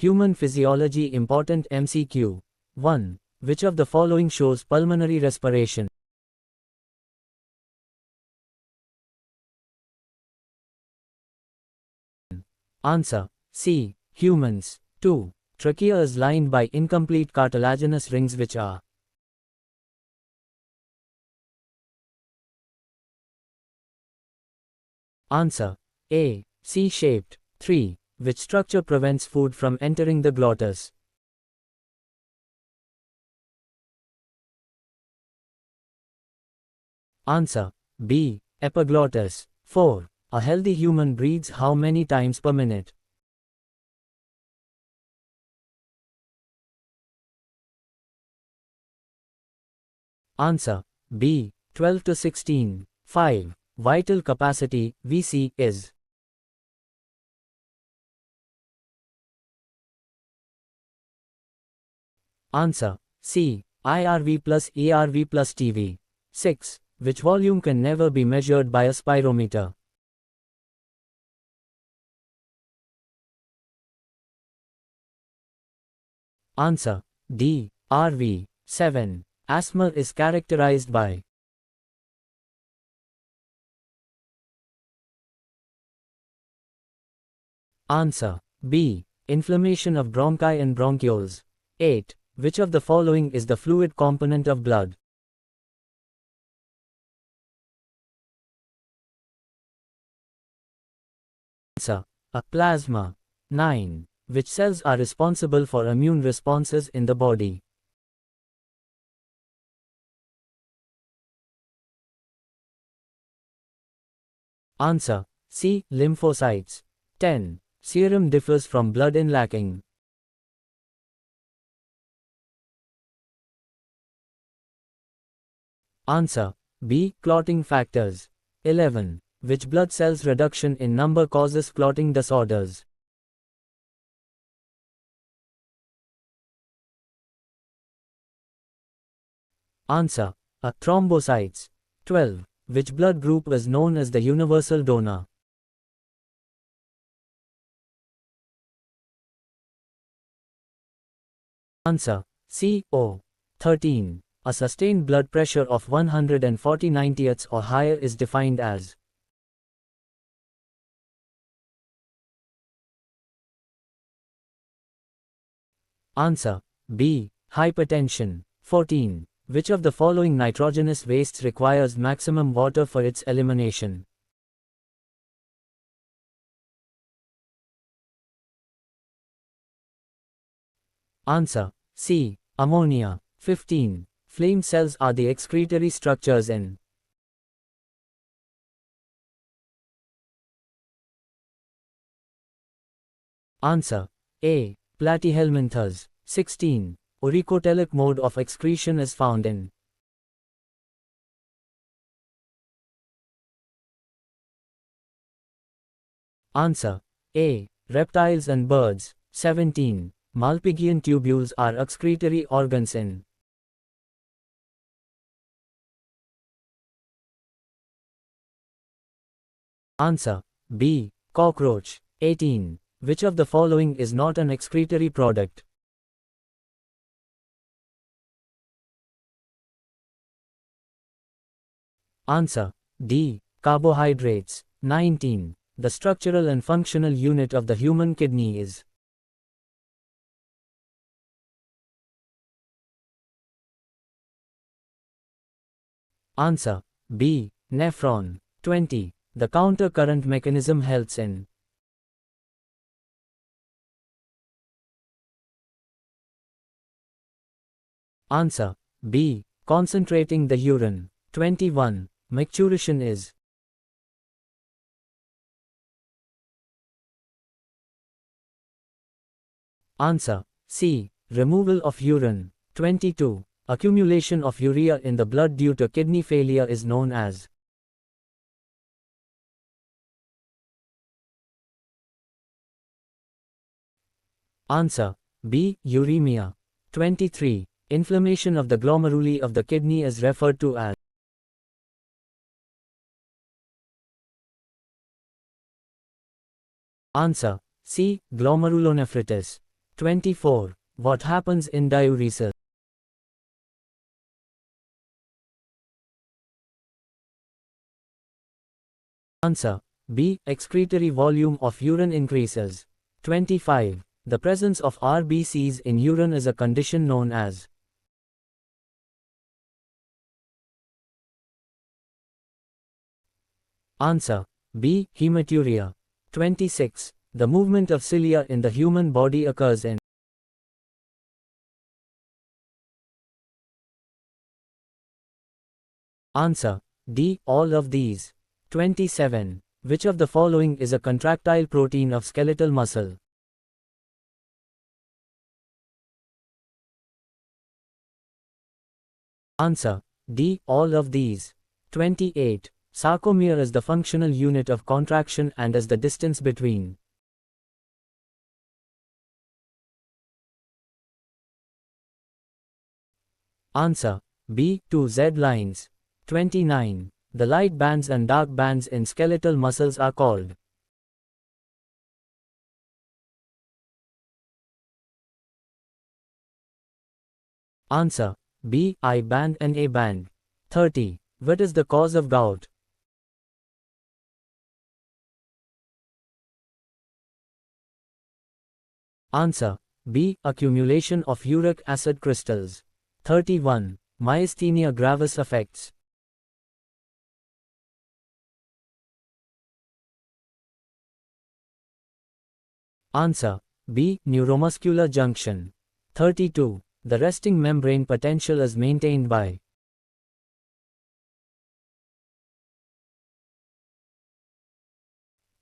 Human physiology important MCQ. 1. Which of the following shows pulmonary respiration? Answer. C. Humans. 2. Trachea is lined by incomplete cartilaginous rings which are. Answer. A. C-shaped. 3. Which structure prevents food from entering the glottis? Answer. B. Epiglottis. 4. A healthy human breathes how many times per minute? Answer. B. 12 to 16. 5. Vital capacity, VC, is. Answer. C. IRV plus ERV plus TV. 6. Which volume can never be measured by a spirometer? Answer. D. RV. 7. Asthma is characterized by. Answer. B. Inflammation of bronchi and bronchioles. 8. Which of the following is the fluid component of blood? Answer. A plasma. 9. Which cells are responsible for immune responses in the body? Answer. C. Lymphocytes. 10. Serum differs from blood in lacking. Answer. B. Clotting factors. 11. Which blood cells reduction in number causes clotting disorders? Answer. A. Thrombocytes. 12. Which blood group is known as the universal donor? Answer. C. O. 13. A sustained blood pressure of 140/90 or higher is defined as. Answer. B. Hypertension. 14. Which of the following nitrogenous wastes requires maximum water for its elimination? Answer. C. Ammonia. 15. Flame cells are the excretory structures in. Answer. A. Platyhelminthes. 16. Uricotelic mode of excretion is found in. Answer. A. Reptiles and birds. 17. Malpighian tubules are excretory organs in. Answer. B. Cockroach. 18. Which of the following is not an excretory product? Answer. D. Carbohydrates. 19. The structural and functional unit of the human kidney is. Answer. B. Nephron. 20. The counter current mechanism helps in. Answer. B. Concentrating the urine. 21. Micturition is. Answer. C. Removal of urine. 22. Accumulation of urea in the blood due to kidney failure is known as. Answer. B. Uremia. 23. Inflammation of the glomeruli of the kidney is referred to as. Answer. C. Glomerulonephritis. 24. What happens in diuresis? Answer. B. Excretory volume of urine increases. 25. The presence of RBCs in urine is a condition known as. Answer. B. Hematuria. 26. The movement of cilia in the human body occurs in. Answer. D. All of these. 27. Which of the following is a contractile protein of skeletal muscle? Answer. D. All of these. 28. Sarcomere is the functional unit of contraction and is the distance between. Answer. B. Two Z lines. 29. The light bands and dark bands in skeletal muscles are called. Answer. B. I band and A band. 30. What is the cause of gout? Answer. B. Accumulation of uric acid crystals. 31. Myasthenia gravis affects. Answer. B. Neuromuscular junction. 32. The resting membrane potential is maintained by.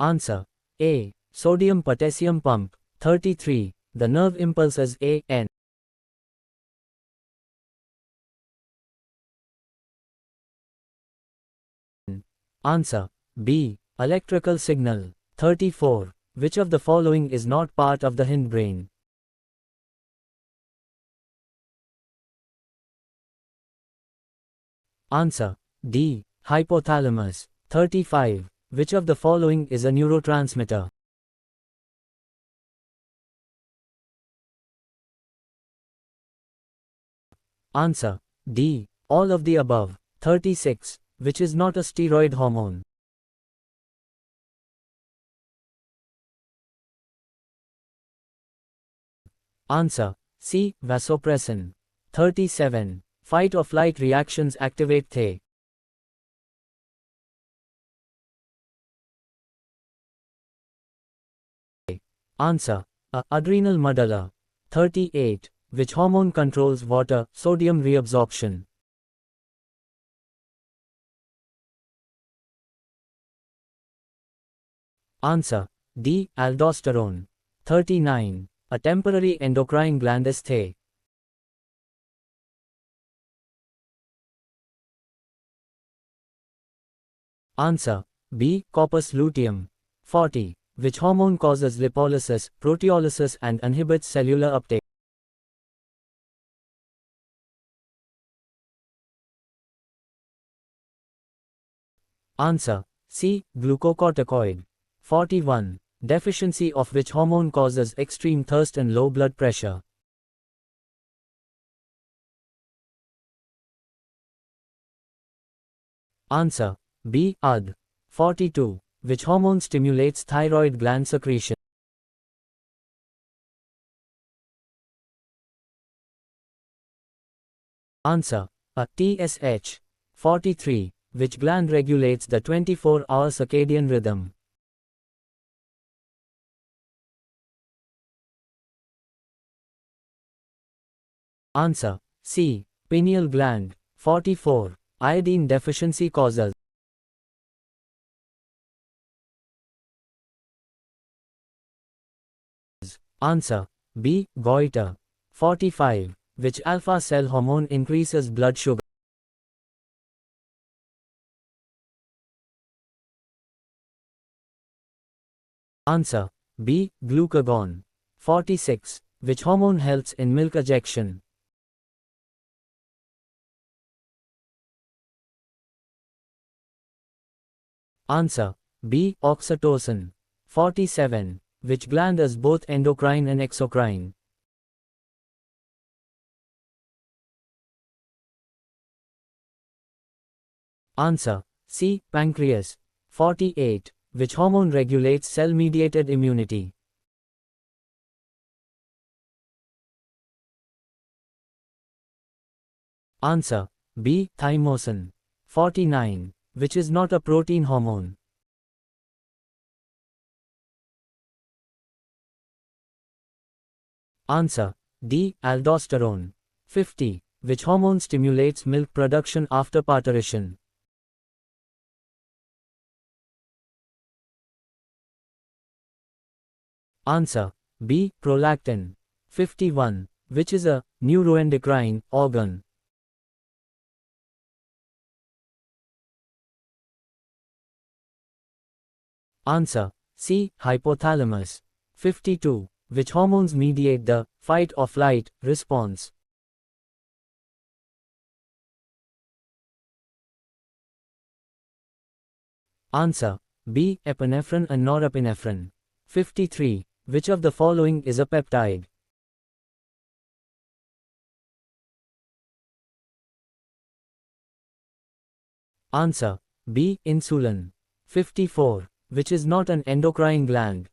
Answer. A. Sodium-potassium pump. 33. The nerve impulse is A-N. Answer. B. Electrical signal. 34. Which of the following is not part of the hindbrain? Answer. D. Hypothalamus. 35. Which of the following is a neurotransmitter? Answer. D. All of the above. 36. Which is not a steroid hormone? Answer. C. Vasopressin. 37. Fight or flight reactions activate The. Answer. A. Adrenal medulla. 38. Which hormone controls water, sodium reabsorption? Answer. D. Aldosterone. 39. A temporary endocrine gland is The. Answer. B. Corpus luteum. 40. Which hormone causes lipolysis, proteolysis and inhibits cellular uptake? Answer. C. Glucocorticoid. 41. Deficiency of which hormone causes extreme thirst and low blood pressure? Answer. B. AD. 42. Which hormone stimulates thyroid gland secretion? Answer. A. TSH. 43. Which gland regulates the 24-hour circadian rhythm? Answer. C. Pineal gland. 44. Iodine deficiency causes. Answer. B. Goiter. 45. Which alpha cell hormone increases blood sugar? Answer. B. Glucagon. 46. Which hormone helps in milk ejection? Answer. B. Oxytocin. 47. Which gland is both endocrine and exocrine? Answer C. Pancreas. 48. Which hormone regulates cell-mediated immunity? Answer B. Thymosin. 49. Which is not a protein hormone? Answer D. Aldosterone. 50. Which hormone stimulates milk production after parturition? Answer B. Prolactin. 51. Which is a neuroendocrine organ? Answer C. Hypothalamus. 52. Which hormones mediate the fight or flight response? Answer B. Epinephrine and norepinephrine. 53. Which of the following is a peptide? Answer B. Insulin. 54. Which is not an endocrine gland?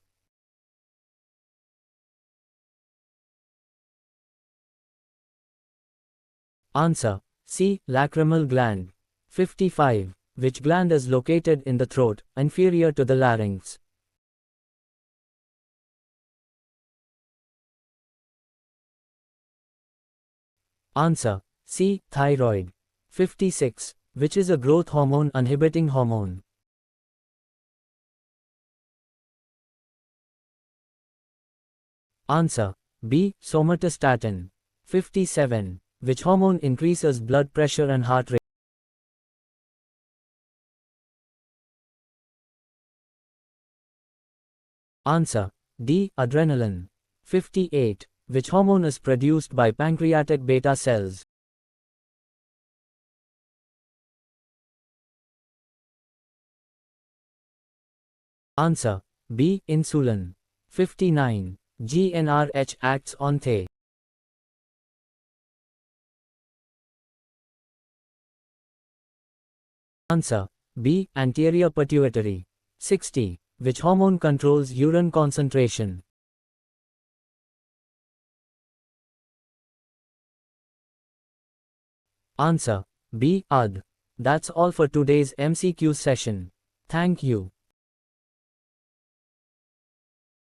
Answer C. Lacrimal gland. 55. Which gland is located in the throat, inferior to the larynx? Answer C. Thyroid. 56. Which is a growth hormone inhibiting hormone? Answer B. Somatostatin. 57. Which hormone increases blood pressure and heart rate? Answer D. Adrenaline. 58. Which hormone is produced by pancreatic beta cells? Answer B. Insulin. 59. GnRH acts on The. Answer B. Anterior pituitary. 60. Which hormone controls urine concentration? Answer B. ADH. That's all for today's MCQ session. Thank you.